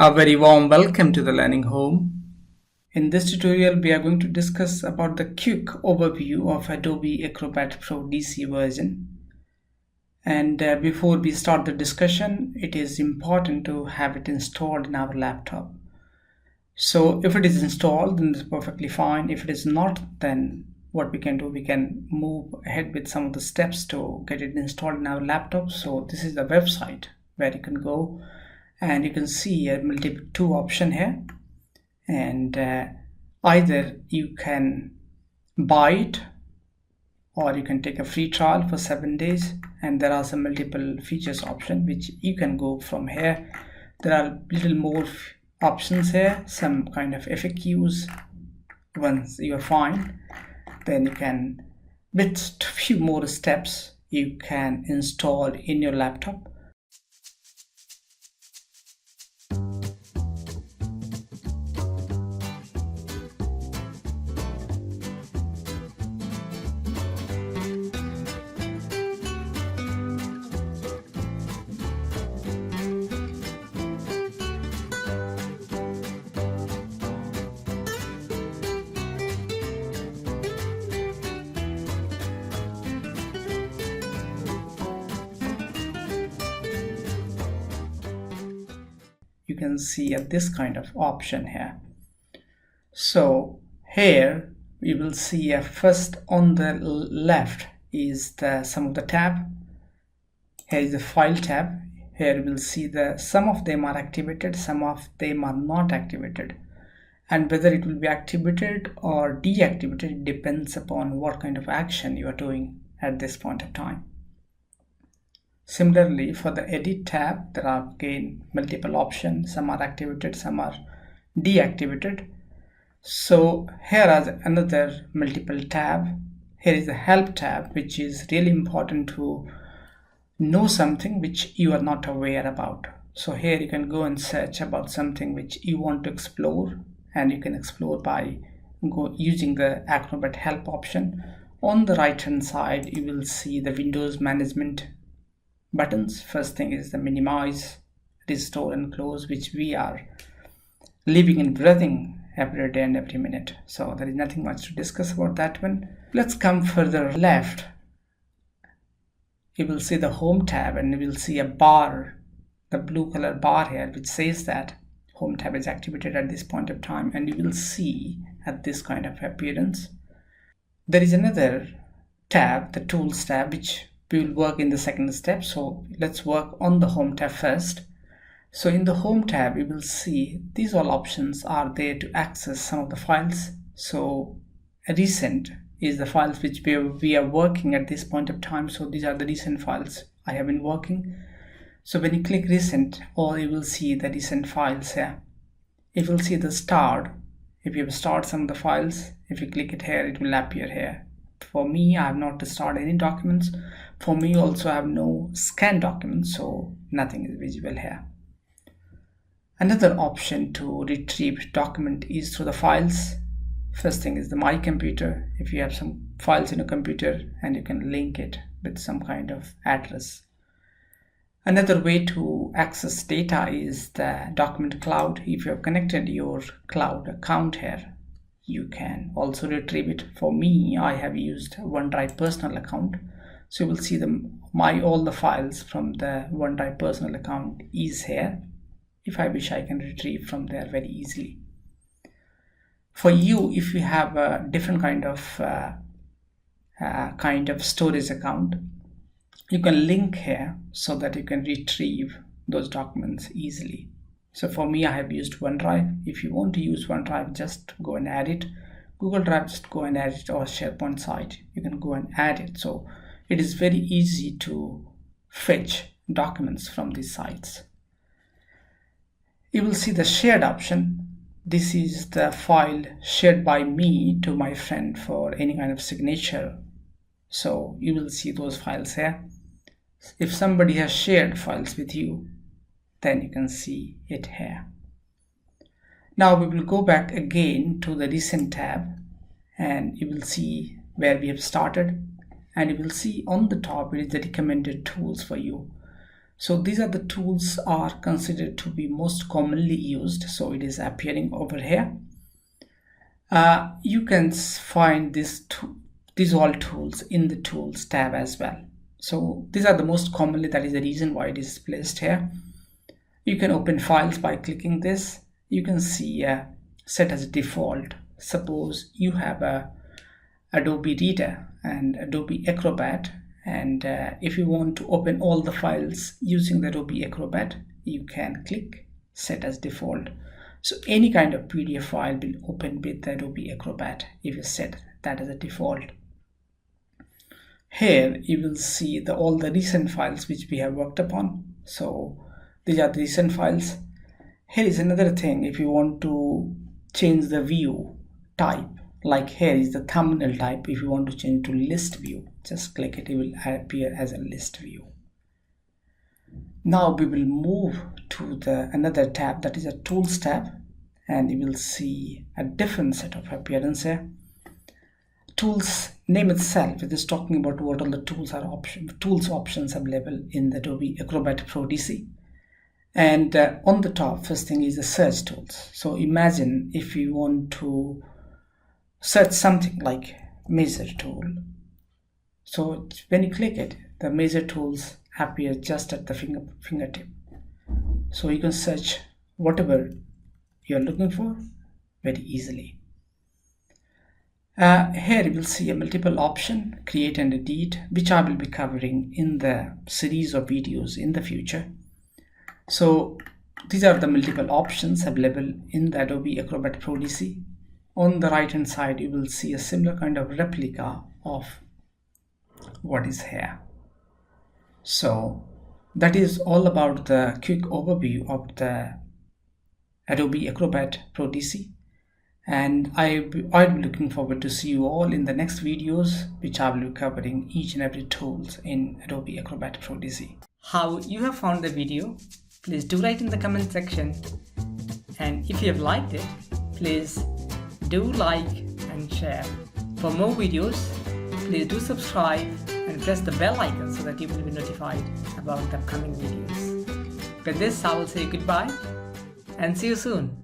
A very warm welcome to the Learning Home. In this tutorial, we are going to discuss about the quick overview of Adobe Acrobat Pro DC version. And before we start the discussion, it is important to have it installed in our laptop. So if it is installed, then it's perfectly fine. If it is not, then what we can do, we can move ahead with some of the steps to get it installed in our laptop. So this is the website where you can go. And you can see a two option here, and either you can buy it or you can take a free trial for 7 days, and there are some multiple features option which you can go from here. There are little more options here, some kind of FAQs. Once you're fine, then you can, with few more steps, you can install in your laptop. You can see this kind of option here. So here we will see first on the left is some of the tab. Here is the file tab. Here we'll see some of them are activated, some of them are not activated, and whether it will be activated or deactivated depends upon what kind of action you are doing at this point of time. Similarly, for the edit tab, there are again multiple options. Some are activated, some are deactivated. So here is another multiple tab. Here is the help tab, which is really important to know something which you are not aware about. So here you can go and search about something which you want to explore, and you can explore by using the Acrobat help option. On the right hand side, you will see the Windows management buttons. First thing is the minimize, restore and close, which we are living and breathing every day and every minute. So there is nothing much to discuss about that one. Let's come further left. You will see the home tab, and you will see a bar, the blue color bar here, which says that home tab is activated at this point of time, and you will see at this kind of appearance. There is another tab, the tools tab, which we will work in the second step. So let's work on the home tab first. So in the home tab, you will see these all options are there to access some of the files. So recent is the files which we are working at this point of time. So these are the recent files I have been working. So when you click recent, or you will see the recent files here. You will see the start. If you have started some of the files, if you click it here, it will appear here. For me, I have not started any documents. For me also, I have no scan documents, so nothing is visible here. Another option to retrieve document is through the files. First thing is the My Computer. If you have some files in a computer, and you can link it with some kind of address. Another way to access data is the Document Cloud. If you have connected your cloud account here, you can also retrieve it. For me, I have used OneDrive personal account. So you will see all the files from the OneDrive personal account is here. If I wish, I can retrieve from there very easily. For you, if you have a different kind of storage account, you can link here so that you can retrieve those documents easily. So for me, I have used OneDrive. If you want to use OneDrive, just go and add it. Google Drive, just go and add it, or SharePoint site, you can go and add it. So it is very easy to fetch documents from these sites. You will see the shared option. This is the file shared by me to my friend for any kind of signature. So you will see those files here. If somebody has shared files with you, then you can see it here. Now we will go back again to the recent tab, and you will see where we have started, and you will see on the top it is the recommended tools for you. So these are the tools are considered to be most commonly used. So it is appearing over here. You can find these all tools in the tools tab as well. So these are the most commonly, that is the reason why it is placed here. You can open files by clicking this. You can see set as default. Suppose you have a Adobe Reader and Adobe Acrobat, and if you want to open all the files using the Adobe Acrobat, you can click set as default. So any kind of PDF file will open with the Adobe Acrobat if you set that as a default. Here you will see all the recent files which we have worked upon. So these are the recent files. Here is another thing. If you want to change the view type, like here is the thumbnail type. If you want to change to list view, just click it. It will appear as a list view. Now we will move to another tab, that is a tools tab, and you will see a different set of appearance here. Tools name itself, it is talking about what all the tools options available in the Adobe Acrobat Pro DC. And on the top, first thing is the search tools. So imagine if you want to search something like measure tool. So when you click it, the measure tools appear just at the fingertip. So you can search whatever you're looking for very easily. Here you will see a multiple option, create and edit, which I will be covering in the series of videos in the future. So these are the multiple options available in the Adobe Acrobat Pro DC. On the right hand side, you will see a similar kind of replica of what is here. So that is all about the quick overview of the Adobe Acrobat Pro DC. And I'll be looking forward to see you all in the next videos, which I will be covering each and every tools in Adobe Acrobat Pro DC. How you have found the video, please do write in the comment section. And if you have liked it, please do like and share. For more videos, please do subscribe and press the bell icon so that you will be notified about the upcoming videos. With this, I will say goodbye and see you soon.